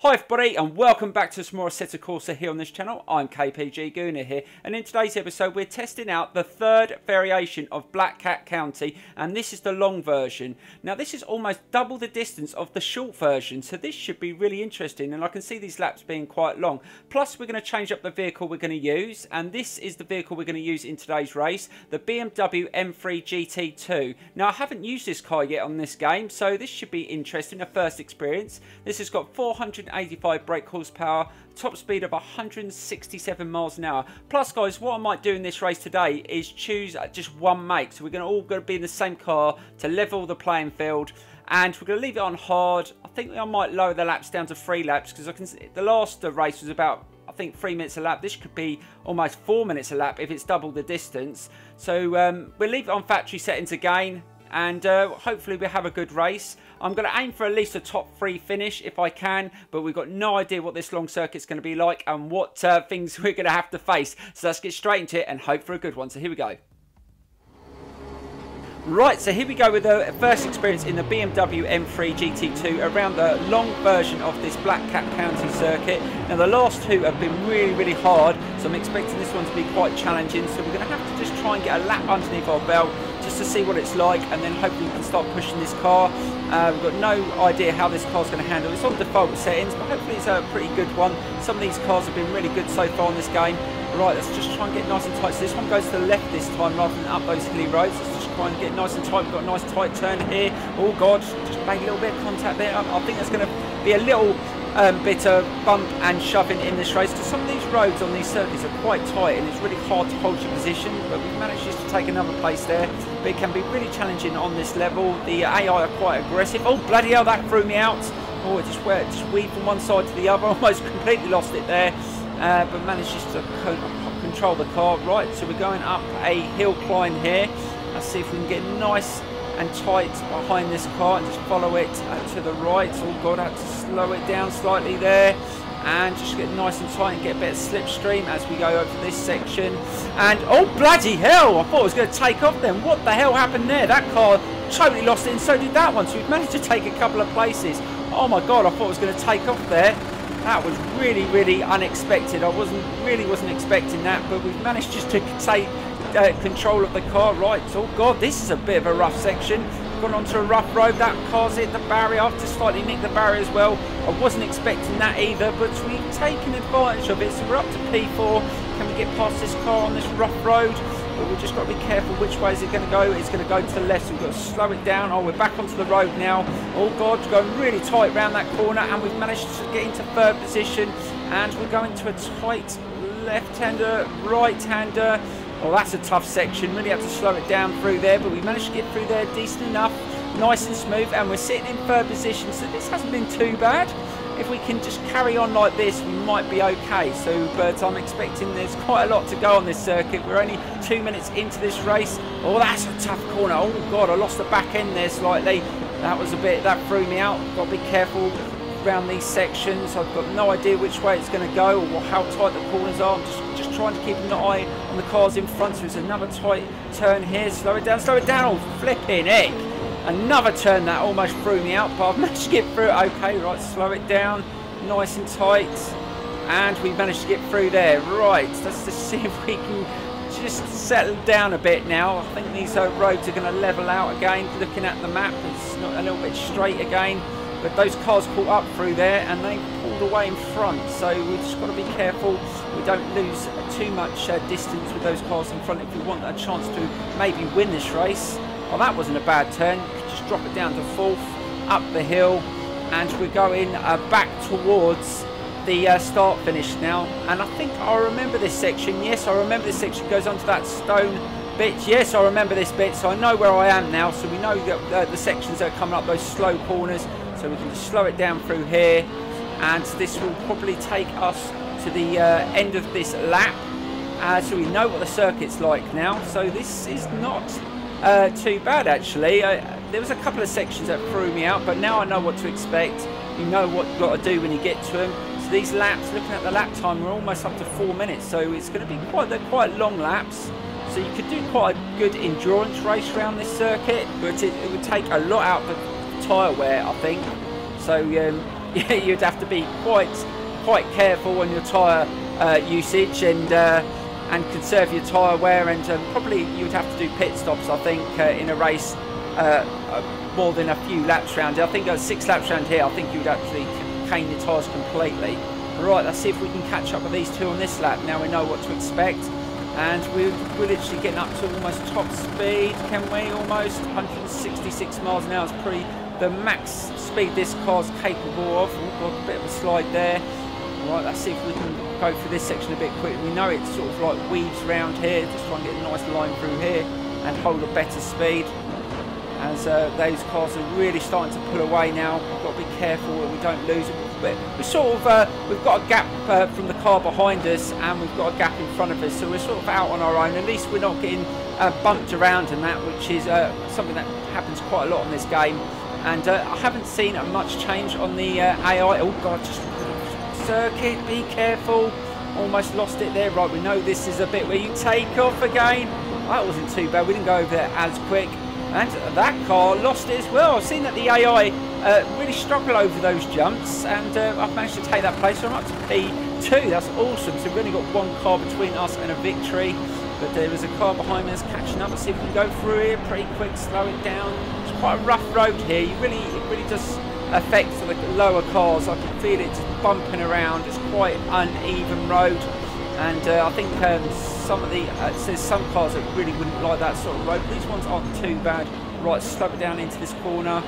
Hi everybody and welcome back to some more Assetto Corsa here on this channel. I'm KPG-GOONER here, and in today's episode we're testing out the third variation of Black Cat County, and this is the long version. Now this is almost double the distance of the short version, so this should be really interesting, and I can see these laps being quite long. Plus we're going to change up the vehicle we're going to use, and this is the vehicle we're going to use in today's race, the BMW M3 GT2. Now I haven't used this car yet on this game, so this should be interesting, a first experience. This has got 485 brake horsepower, top speed of 167 miles an hour. Plus guys, what I might do in this race today is choose just one make, so we're all going to be in the same car to level the playing field, and we're going to leave it on hard. I think I might lower the laps down to 3 laps, because I can see the last race was about, I think, 3 minutes a lap. This could be almost 4 minutes a lap if it's double the distance. So we'll leave it on factory settings again, and hopefully we'll have a good race. I'm going to aim for at least a top 3 finish if I can, but we've got no idea what this long circuit's going to be like and what things we're going to have to face. So let's get straight into it and hope for a good one. So here we go. Right, so here we go with the first experience in the BMW M3 GT2 around the long version of this Black Cat County circuit. Now the last two have been really hard, so I'm expecting this one to be quite challenging. So we're going to have to just try and get a lap underneath our belt just to see what it's like, and then hopefully we can start pushing this car. We've got no idea how this car's going to handle. It's on default settings, but hopefully it's a pretty good one. Some of these cars have been really good so far in this game. Right, let's just try and get nice and tight. So this one goes to the left this time rather than up those hilly roads. Let's just try and get nice and tight. We've got a nice tight turn here. Oh God, just made a little bit of contact there. I think there's going to be a little bit of bump and shoving in this race, because some of these roads on these circuits are quite tight and it's really hard to hold your position, but we've managed just to take another place there. But it can be really challenging on this level. The AI are quite aggressive. Oh bloody hell, that threw me out. Oh, it just weaved from one side to the other. Almost completely lost it there, but managed just to control the car. Right, so we're going up a hill climb here. Let's see if we can get nice and tight behind this car and just follow it to the right. Oh God, I had to slow it down slightly there and just get nice and tight and get a bit of slipstream as we go over this section. And oh bloody hell, I thought it was going to take off then. What the hell happened there? That car totally lost it, and so did that one. So we've managed to take a couple of places. Oh my God, I thought it was going to take off there. That was really unexpected. I really wasn't expecting that, but we've managed just to take control of the car. Right, oh God, this is a bit of a rough section. Gone onto a rough road. That car's hit the barrier. I've just slightly nicked the barrier as well. I wasn't expecting that either, but we've taken advantage of it. So we're up to P4. Can we get past this car on this rough road? But we've just got to be careful. Which way is it going to go? It's going to go to the left, so we've got to slow it down. Oh, we're back onto the road now. Oh God, we're going really tight around that corner, and we've managed to get into third position, and we're going to a tight left-hander, right-hander. Oh, that's a tough section. Really have to slow it down through there, but we managed to get through there decent enough, nice and smooth, and we're sitting in third position, so this hasn't been too bad. If we can just carry on like this, we might be okay. So, but I'm expecting there's quite a lot to go on this circuit. We're only 2 minutes into this race. Oh, that's a tough corner. Oh God, I lost the back end there slightly. That was a bit, that threw me out. Got to be careful around these sections. I've got no idea which way it's going to go or how tight the corners are. I'm just trying to keep an eye on the cars in front. So there's another tight turn here. Slow it down, slow it down. Oh, flipping heck. Another turn that almost threw me out, but I've managed to get through it okay. Right, slow it down, nice and tight, and we managed to get through there. Right, let's just see if we can just settle down a bit now. I think these roads are going to level out again. Looking at the map, it's not a little bit straight again, but those cars caught up through there and they pulled away in front, so we've just got to be careful we don't lose too much distance with those cars in front if we want a chance to maybe win this race. Well, that wasn't a bad turn. Just drop it down to fourth, up the hill, and we're going back towards the start finish now. And I think I remember this section. Yes, I remember this section. Goes onto that stone bit. Yes, I remember this bit, so I know where I am now. So we know that the sections that are coming up, those slow corners, so we can just slow it down through here, and this will probably take us to the end of this lap. So we know what the circuit's like now. So this is not too bad actually. There was a couple of sections that threw me out, but now I know what to expect. You know what you've got to do when you get to them. So these laps, looking at the lap time, we're almost up to 4 minutes, so it's going to be quite long laps. So you could do quite a good endurance race around this circuit, but it would take a lot out of the tyre wear, I think. So you'd have to be quite careful on your tyre usage and conserve your tyre wear, and probably you would have to do pit stops, I think, in a race more than a few laps round here. I think 6 laps round here, I think you would actually cane your tyres completely. Right, let's see if we can catch up with these two on this lap. Now we know what to expect, and we're literally getting up to almost top speed, can we? Almost 166 miles an hour is pretty the max speed this car's capable of. We've got a bit of a slide there. Right, let's see if we can go through this section a bit quicker. We know it sort of like weaves around here. Just try and get a nice line through here and hold a better speed. As those cars are really starting to pull away now, we've got to be careful that we don't lose it. But we sort of we've got a gap from the car behind us, and we've got a gap in front of us, so we're sort of out on our own. At least we're not getting bumped around and that, which is something that happens quite a lot in this game. And I haven't seen much change on the AI. Oh god, just circuit, be careful. Almost lost it there. Right, we know this is a bit where you take off again. That wasn't too bad, we didn't go over there as quick. And that car lost it as well. I've seen that the AI really struggle over those jumps, and I've managed to take that place. So I'm up to P2. That's awesome. So we've only got one car between us and a victory. But there was a car behind me that's catching up. Let's see if we can go through here pretty quick, slow it down. It's quite a rough road here. It really does affect the lower cars. I can feel it just bumping around. It's quite uneven road. And I think some of the there's some cars that really wouldn't like that sort of road. These ones aren't too bad. Right, slow it down into this corner.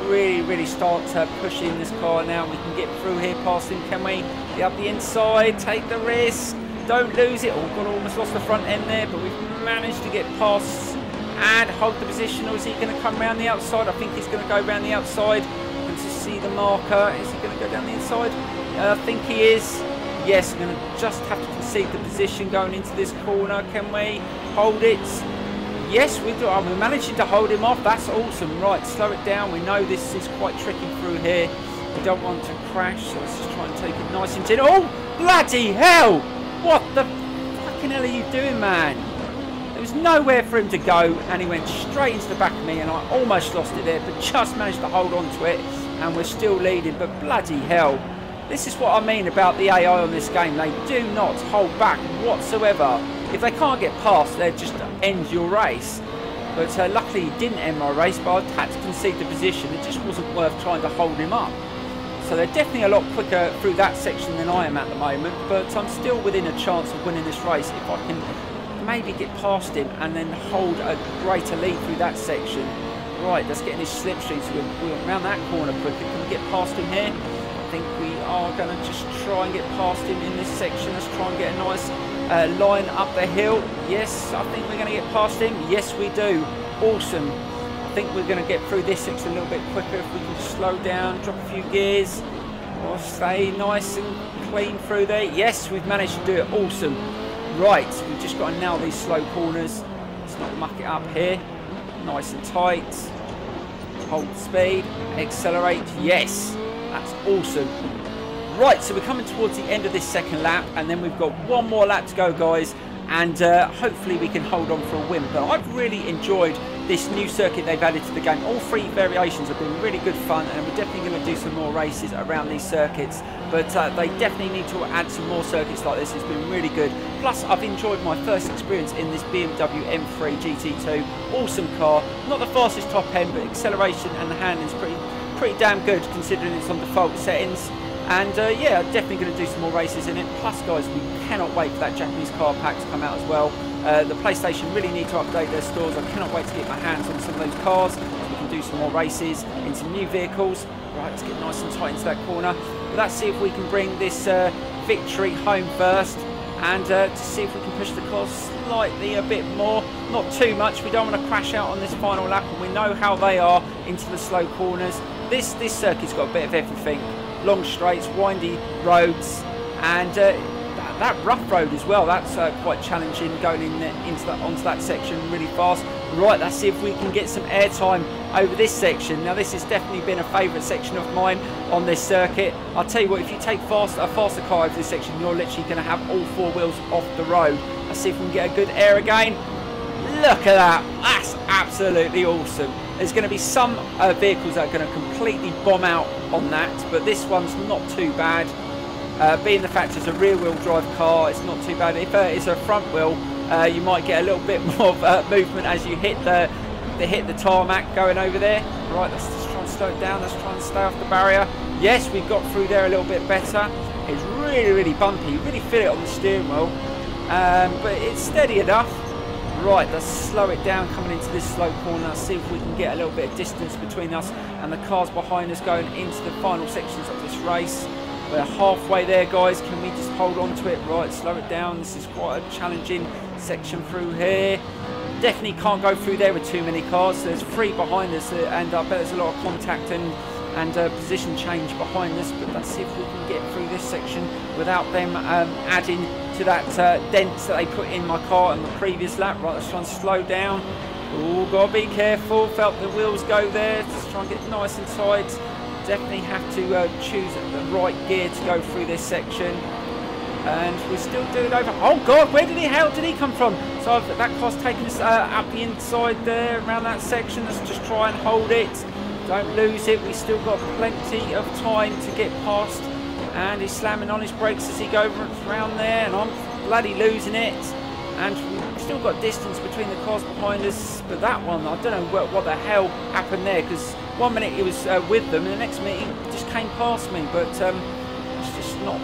Really start pushing this car now. We can get through here past him, can we? Get up the inside, take the risk, don't lose it. Oh god, almost lost the front end there, but we've managed to get past and hold the position. Or is he going to come around the outside? I think he's going to go around the outside. And to see the marker, is he going to go down the inside? I think he is. Yes, we're going to just have to concede the position going into this corner. Can we hold it? Yes, we do. We're managing to hold him off. That's awesome. Right, slow it down. We know this is quite tricky through here. We don't want to crash, so let's just try and take it nice and gentle. Oh, bloody hell! What the fucking hell are you doing, man? There was nowhere for him to go, and he went straight into the back of me, and I almost lost it there, but just managed to hold on to it, and we're still leading. But bloody hell. This is what I mean about the AI on this game. They do not hold back whatsoever. If they can't get past, they just end your race. But luckily he didn't end my race, but I had to concede the position. It just wasn't worth trying to hold him up. So they're definitely a lot quicker through that section than I am at the moment. But I'm still within a chance of winning this race if I can maybe get past him and then hold a greater lead through that section. Right, let's get in his slipstream so we're around that corner quicker. Can we get past him here? I think we are going to just try and get past him in this section. Let's try and get a nice line up the hill. Yes, I think we're going to get past him. Yes, we do. Awesome. I think we're going to get through this section a little bit quicker if we can slow down, drop a few gears, or stay nice and clean through there. Yes, we've managed to do it. Awesome. Right, we've just got to nail these slow corners. Let's not muck it up here. Nice and tight. Hold speed. Accelerate. Yes. That's awesome. Right, so we're coming towards the end of this second lap, and then we've got one more lap to go, guys, and hopefully we can hold on for a win. But I've really enjoyed this new circuit they've added to the game. All 3 variations have been really good fun, and we're definitely going to do some more races around these circuits. But they definitely need to add some more circuits like this. It's been really good. Plus, I've enjoyed my first experience in this BMW M3 GT2. Awesome car. Not the fastest top end, but acceleration and the handling's pretty damn good considering it's on default settings. And yeah, I'm definitely going to do some more races in it. Plus, guys, we cannot wait for that Japanese car pack to come out as well. The PlayStation really need to update their stores. I cannot wait to get my hands on some of those cars so we can do some more races in some new vehicles. Right, let's get nice and tight into that corner. But let's see if we can bring this victory home first, and to see if we can push the car slightly a bit more. Not too much. We don't want to crash out on this final lap, and we know how they are into the slow corners. This circuit's got a bit of everything. Long straights, windy roads, and that rough road as well. That's quite challenging going onto that section really fast. Right, let's see if we can get some airtime over this section. Now, this has definitely been a favourite section of mine on this circuit. I'll tell you what, if you take a faster car over this section, you're literally going to have all 4 wheels off the road. Let's see if we can get a good air again. Look at that. That's absolutely awesome. There's going to be some vehicles that are going to completely bomb out on that, but this one's not too bad. Being the fact it's a rear-wheel drive car, it's not too bad. If it's a front wheel, you might get a little bit more movement as you hit the tarmac going over there. Right, let's just try and slow it down. Let's try and stay off the barrier. Yes, we got through there a little bit better. It's really, really bumpy. You really feel it on the steering wheel, but it's steady enough. Right, let's slow it down coming into this slow corner. See if we can get a little bit of distance between us and the cars behind us going into the final sections of this race. We're halfway there, guys. Can we just hold on to it? Right, slow it down. This is quite a challenging section through here. Definitely can't go through there with too many cars. There's 3 behind us, and I bet there's a lot of contact and position change behind us. But let's see if we can get through this section without them adding to that dent that they put in my car in the previous lap. Right, let's try and slow down. Oh, gotta be careful. Felt the wheels go there. Just try and get nice and tight. Definitely have to choose the right gear to go through this section. And we're still doing over. Oh God, how did he come from? So that car's taking us up the inside there, around that section. Let's just try and hold it. Don't lose it. We still got plenty of time to get past. And he's slamming on his brakes as he goes around there, and I'm bloody losing it. And we've still got distance between the cars behind us, but that one, I don't know what the hell happened there, because 1 minute he was with them and the next minute he just came past me. But let's just not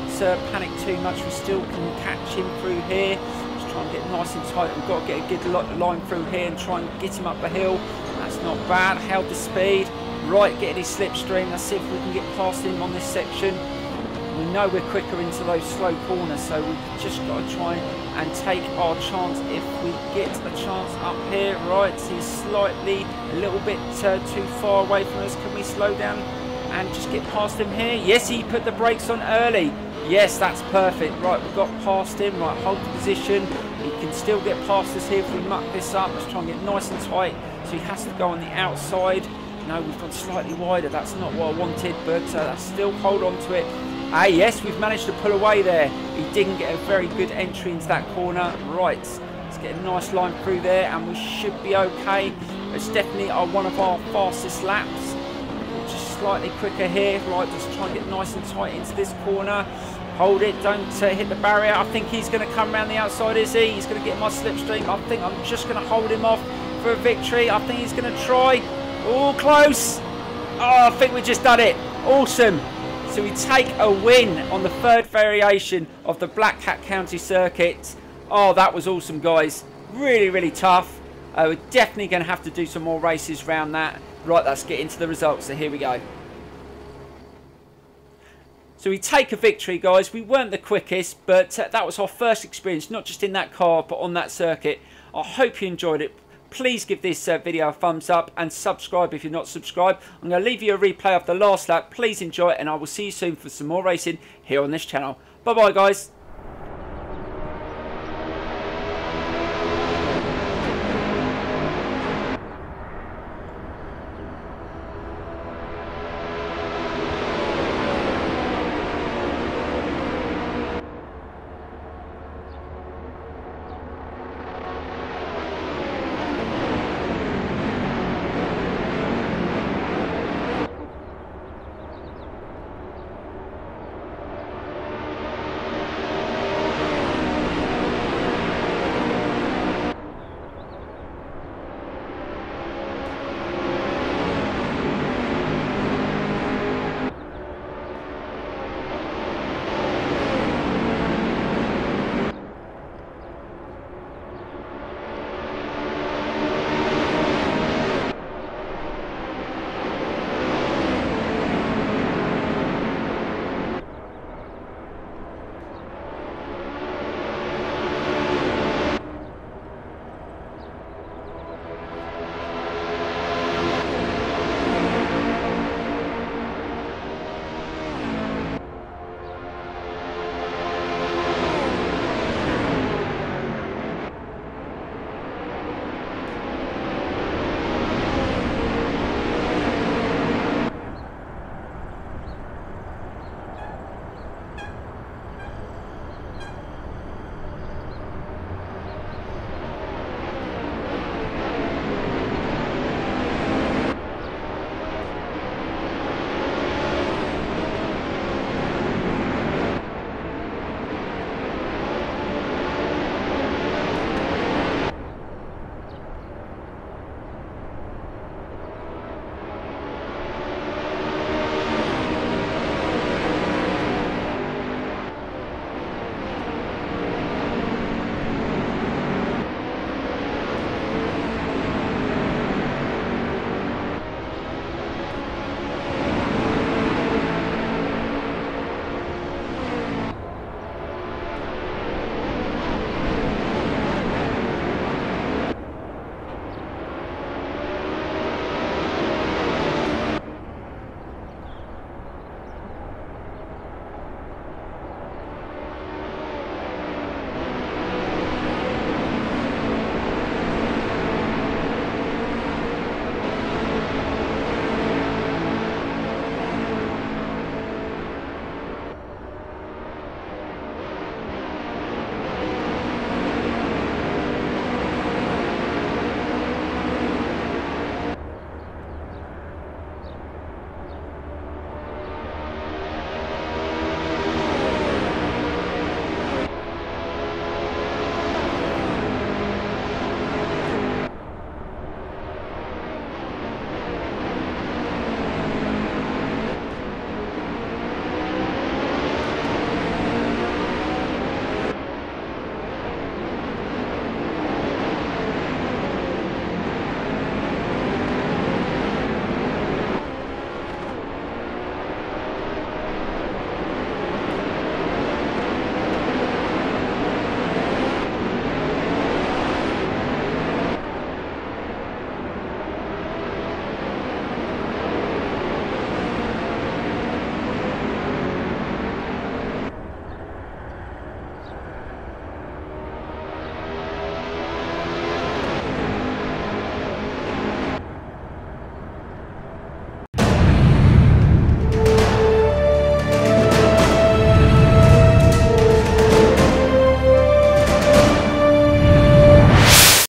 panic too much. We still can catch him through here. Just try and get nice and tight. We've got to get a good line through here and try and get him up the hill. That's not bad. Held the speed. Right, getting his slipstream. Let's see if we can get past him on this section. We know we're quicker into those slow corners, so we've just got to try and take our chance if we get a chance up here. Right, he's slightly a little bit too far away from us. Can we slow down and just get past him here? Yes, he put the brakes on early. Yes, that's perfect. Right, we've got past him. Right, hold the position. He can still get past us here if we muck this up. Let's try and get nice and tight. So he has to go on the outside. No, we've gone slightly wider. That's not what I wanted, but still hold on to it. Ah, yes, we've managed to pull away there. He didn't get a very good entry into that corner. Right, let's get a nice line through there, and we should be okay. It's definitely one of our fastest laps. Just slightly quicker here. Right, just try and get nice and tight into this corner. Hold it, don't hit the barrier. I think he's going to come around the outside, is he? He's going to get my slipstream. I think I'm just going to hold him off for a victory. I think he's going to try. Oh, close. Oh, I think we just done it. Awesome. So we take a win on the 3rd variation of the Black Cat County circuit. Oh, that was awesome, guys. Really, really tough. We're definitely going to have to do some more races around that. Right, let's get into the results. So here we go. So we take a victory, guys. We weren't the quickest, but that was our first experience, not just in that car, but on that circuit. I hope you enjoyed it. Please give this video a thumbs up and subscribe if you're not subscribed. I'm going to leave you a replay of the last lap. Please enjoy it, and I will see you soon for some more racing here on this channel. Bye bye, guys.